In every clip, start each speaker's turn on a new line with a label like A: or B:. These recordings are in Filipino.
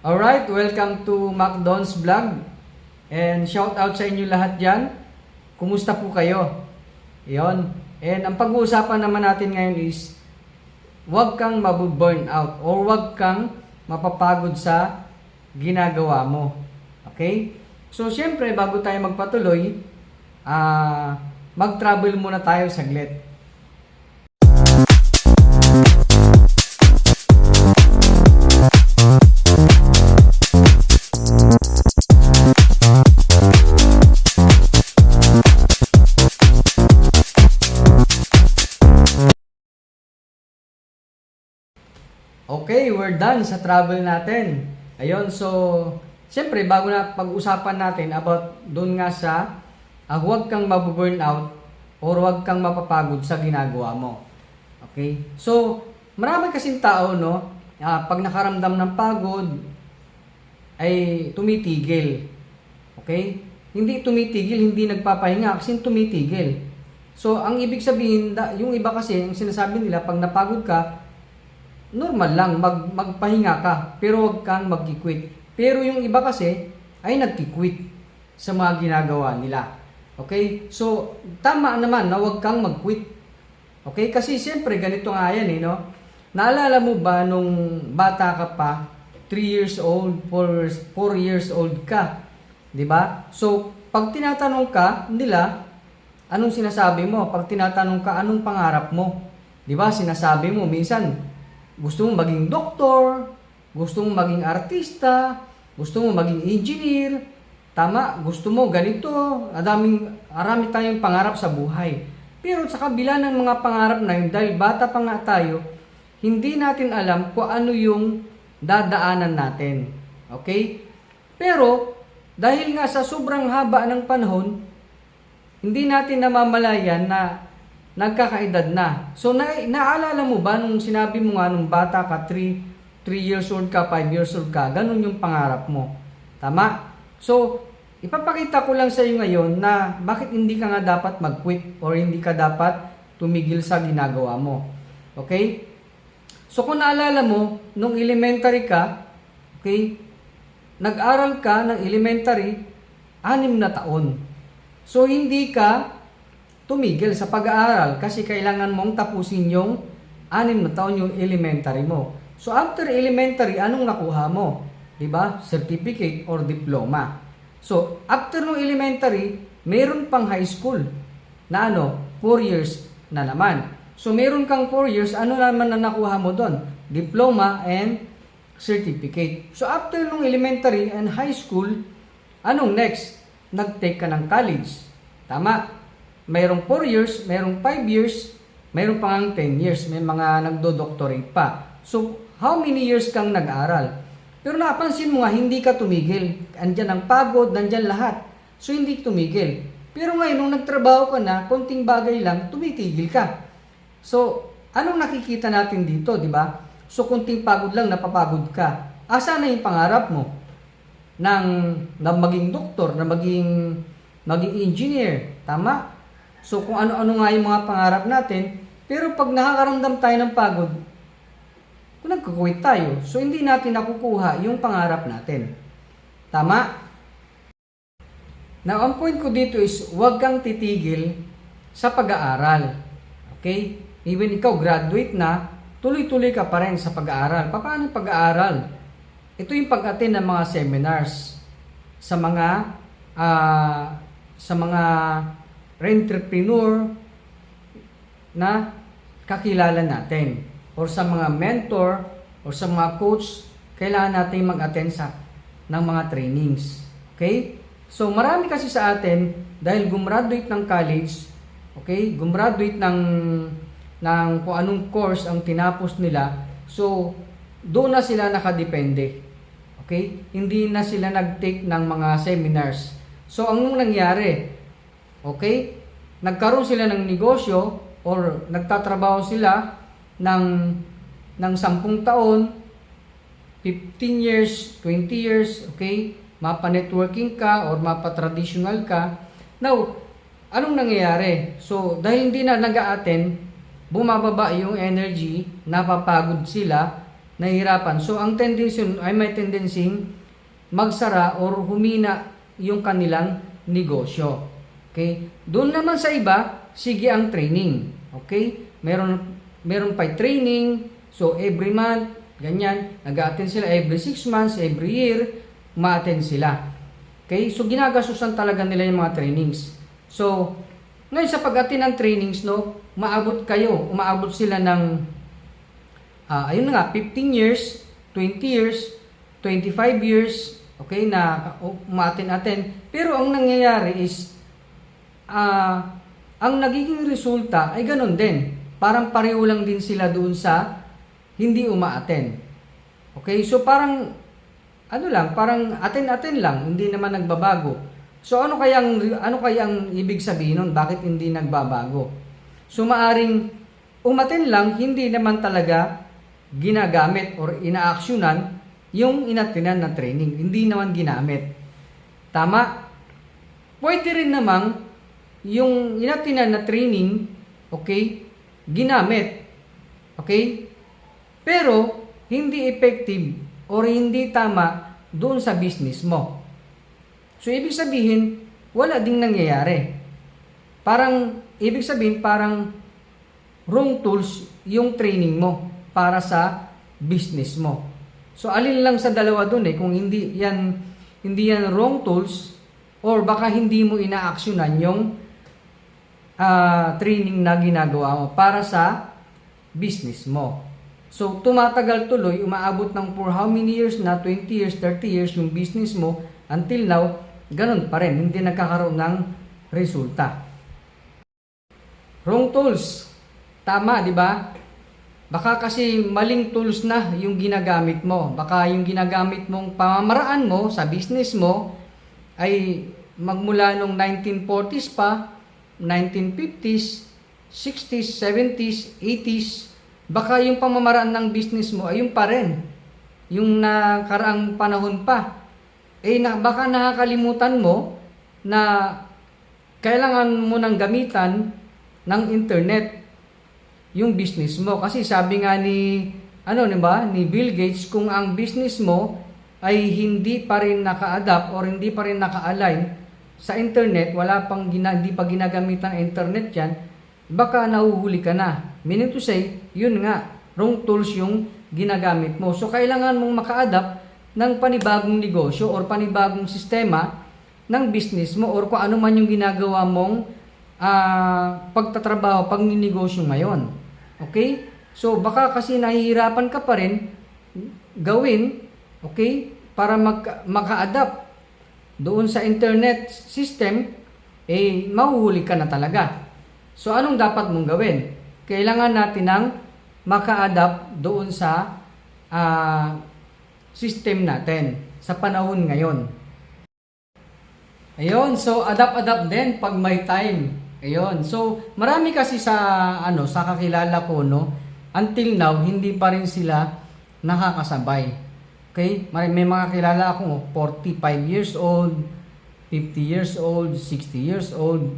A: Alright, welcome to MacDon's Vlog. And shout out sa inyo lahat dyan. Kumusta po kayo? Yon. And ang pag-uusapan naman natin ngayon is huwag kang mabu-burn out or huwag kang mapapagod sa ginagawa mo. Okay? So, syempre, bago tayo magpatuloy, mag-travel muna tayo saglit. Okay, we're done sa travel natin. Ayun, so, siyempre, bago na pag-usapan natin about doon nga sa huwag kang mabu-burn out or huwag kang mapapagod sa ginagawa mo. Okay? So, marami kasing tao, no, pag nakaramdam ng pagod, ay tumitigil. Okay? Hindi tumitigil, hindi nagpapahinga kasi tumitigil. So, ang ibig sabihin, yung iba kasi, ang sinasabi nila, pag napagod ka, normal lang, magpahinga ka, pero huwag kang mag-quit. Pero yung iba kasi, ay nag-quit sa mga ginagawa nila. Okay? So, tama naman na huwag kang mag-quit. Okay? Kasi siyempre, ganito nga yan no? Naalala mo ba nung bata ka pa, 3 years old, 4 years old ka? 'Di ba? So, pag tinatanong ka nila, anong sinasabi mo? Pag tinatanong ka, anong pangarap mo? 'Di ba? Sinasabi mo minsan, gusto mong maging doktor, gusto mong maging artista, gusto mong maging engineer, tama, gusto mo ganito, marami tayong pangarap sa buhay. Pero sa kabila ng mga pangarap na yun, dahil bata pa nga tayo, hindi natin alam kung ano yung dadaanan natin. Okay? Pero, dahil nga sa sobrang haba ng panahon, hindi natin namamalayan na nagkakaedad na. So, naalala mo ba nung sinabi mo nga nung bata ka, 3 years old ka, 5 years old ka, ganun yung pangarap mo. Tama? So, ipapakita ko lang sa iyo ngayon na bakit hindi ka nga dapat mag-quit or hindi ka dapat tumigil sa ginagawa mo. Okay? So, kung naalala mo, nung elementary ka, okay, nag-aral ka ng elementary, 6 na taon. So, hindi ka tumigil sa pag-aaral kasi kailangan mong tapusin yung 6 na taon yung elementary mo. So after elementary, anong nakuha mo? 'Di ba? Certificate or diploma. So after ng elementary, meron pang high school na 4 years na naman. So meron kang 4 years, ano naman na nakuha mo doon? Diploma and certificate. So after ng elementary and high school, anong next? Nag-take ka ng college. Tama? Mayroong 4 years, mayroong 5 years, mayroong pang 10 years, may mga nagdo-doctorate pa. So, how many years kang nag-aral? Pero napansin mo nga, hindi ka tumigil. Andyan ang pagod, nandyan lahat. So, hindi tumigil. Pero ngayon, nung nagtrabaho ka na, konting bagay lang, tumitigil ka. So, anong nakikita natin dito, di ba? So, konting pagod lang, napapagod ka. Asa na yung pangarap mo? Na maging doktor, na maging engineer. Tama? So, kung ano-ano nga yung mga pangarap natin, pero pag nakakaramdam tayo ng pagod, kung nagkukuwit tayo, so hindi natin nakukuha yung pangarap natin. Tama? Now, ang point ko dito is, huwag kang titigil sa pag-aaral. Okay? Even ikaw, graduate na, tuloy-tuloy ka pa rin sa pag-aaral. Paano pag-aaral? Ito yung pag-attend ng mga seminars sa mga entrepreneur na kakilala natin or sa mga mentor or sa mga coach, kailangan natin mag-attend ng mga trainings. Okay? So, marami kasi sa atin dahil gumraduate ng college, okay? Gumraduate ng kung anong course ang tinapos nila. So, doon na sila nakadepende. Okay? Hindi na sila nag-take ng mga seminars. So, ang nangyari, okay? Nagkaroon sila ng negosyo or nagtatrabaho sila ng 10 taon, 15 years, 20 years, okay? Mapa-networking ka or mapa-traditional ka. Now, anong nangyayari? So, dahil hindi na nag-a-attend, bumababa yung energy, napapagod sila, nahihirapan. So, ang tendency ay may tendency magsara or humina yung kanilang negosyo. Okay? Doon naman sa iba, sige ang training. Okay? Meron pa training. So, every month, ganyan, nag-attend sila every 6 months, every year, ma-attend sila. Okay? So, ginagastusan talaga nila yung mga trainings. So, ngayon sa pag-attend ng trainings, no, umaabot sila ng, ayun na nga, 15 years, 20 years, 25 years, okay, na ma-attend. Pero ang nangyayari is, ang nagiging resulta ay ganun din. Parang pareho lang din sila doon sa hindi uma-attend. Okay, so parang, parang attend lang, hindi naman nagbabago. So ano kayang ibig sabihin nun? Bakit hindi nagbabago? So maaring umattend lang, hindi naman talaga ginagamit or inaaksyonan yung inatinan na training. Hindi naman ginamit. Tama? Pwede rin namang yung inatinan na training, okay, ginamit. Okay? Pero hindi effective or hindi tama doon sa business mo. So, ibig sabihin, wala ding nangyayari. Ibig sabihin, parang wrong tools yung training mo para sa business mo. So, alin lang sa dalawa dun kung hindi yan wrong tools or baka hindi mo inaaksyonan yung training na ginagawa mo para sa business mo. So, tumatagal tuloy, umaabot ng for how many years na, 20 years, 30 years yung business mo, until now, ganun pa rin, hindi nagkakaroon ng resulta. Wrong tools. Tama, di ba? Baka kasi maling tools na yung ginagamit mo. Baka yung ginagamit mong pamamaraan mo sa business mo ay magmula nung 1940s pa, 1950s, 60s, 70s, 80s. Baka yung pamamaraan ng business mo ay yung pa rin. Yung nakaraang panahon pa. Baka nakakalimutan mo na kailangan mo nang gamitan ng internet yung business mo. Kasi sabi nga ni Bill Gates, kung ang business mo ay hindi pa rin naka-adapt or hindi pa rin naka-align sa internet, hindi pa ginagamitan ang internet yan, baka nahuhuli ka na. Meaning to say, yun nga, wrong tools yung ginagamit mo. So, kailangan mong maka-adapt ng panibagong negosyo or panibagong sistema ng business mo or kung ano man yung ginagawa mong pagtatrabaho, pagninegosyo ngayon. Okay? So, baka kasi nahihirapan ka pa rin gawin, okay, para maka-adapt doon sa internet system, mahuhuli ka na talaga. So, anong dapat mong gawin? Kailangan natin ng maka-adapt doon sa system natin sa panahon ngayon. Ayun, so adapt din pag may time. Ayun. So, marami kasi sa kakilala ko, no, until now hindi pa rin sila nakakasabay. Okay? May mga kilala ako 45 years old, 50 years old, 60 years old.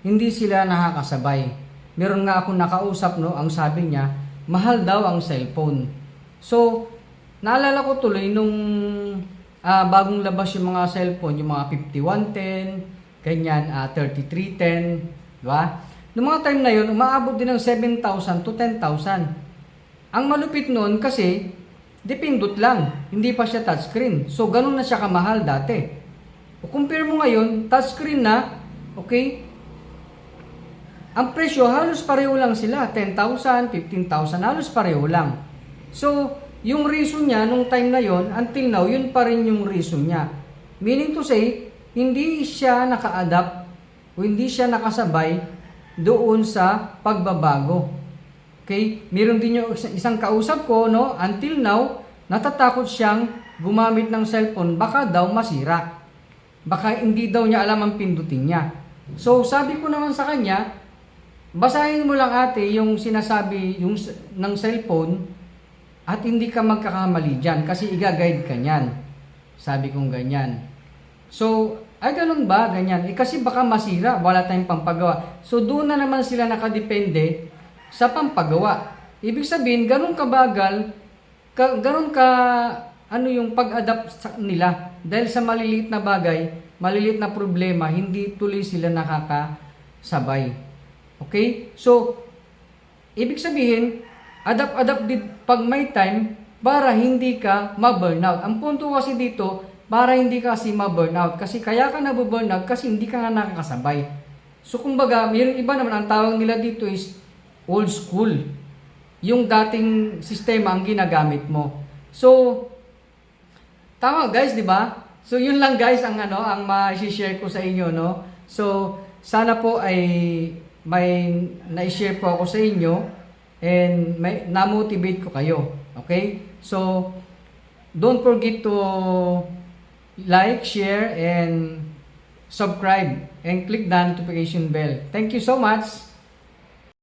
A: Hindi sila nakakasabay. Meron nga akong nakausap, no, ang sabi niya, mahal daw ang cellphone. So, naalala ko tuloy nung bagong labas yung mga cellphone, yung mga 5110, ganyan, 3310, di ba? Noong mga time na yun, umaabot din ng 7,000 to 10,000. Ang malupit noon kasi, dipindot lang, hindi pa siya touchscreen. So, ganun na siya kamahal dati. O compare mo ngayon, touchscreen na, okay? Ang presyo, halos pareho lang sila. 10,000, 15,000, halos pareho lang. So, yung reason niya, nung time na yon, until now, yun pa rin yung reason niya. Meaning to say, hindi siya naka-adapt o hindi siya nakasabay doon sa pagbabago. Okay? Meron din yung isang kausap ko, no? Until now, natatakot siyang gumamit ng cellphone. Baka daw masira. Baka hindi daw niya alam ang pindutin niya. So, sabi ko naman sa kanya, basahin mo lang ate yung sinasabi ng cellphone at hindi ka magkakamali dyan kasi i-guide ka niyan. Sabi kong ganyan. So, ay ganun ba? Ganyan. Kasi baka masira, wala tayong pampagawa. So, doon na naman sila nakadepende sa pampagawa. Ibig sabihin, ganun kabagal ganun ka ano yung pag-adapt nila dahil sa maliliit na bagay, maliliit na problema, hindi tuloy sila nakakasabay. Okay? So, ibig sabihin, adapt din pag may time para hindi ka ma-burnout. Ang punto kasi dito, para hindi ka kasi ma-burnout. Kasi kaya ka nabu-burnout kasi hindi ka nga nakakasabay. So, kumbaga, mayroong iba naman, ang tawag nila dito is old school. Yung dating sistema ang ginagamit mo. So, tama guys, di ba? So, yun lang guys ang ang ma-share ko sa inyo, no? So, sana po ay may na-share po ako sa inyo and may na-motivate ko kayo. Okay? So, don't forget to like, share, and subscribe and click the notification bell. Thank you so much.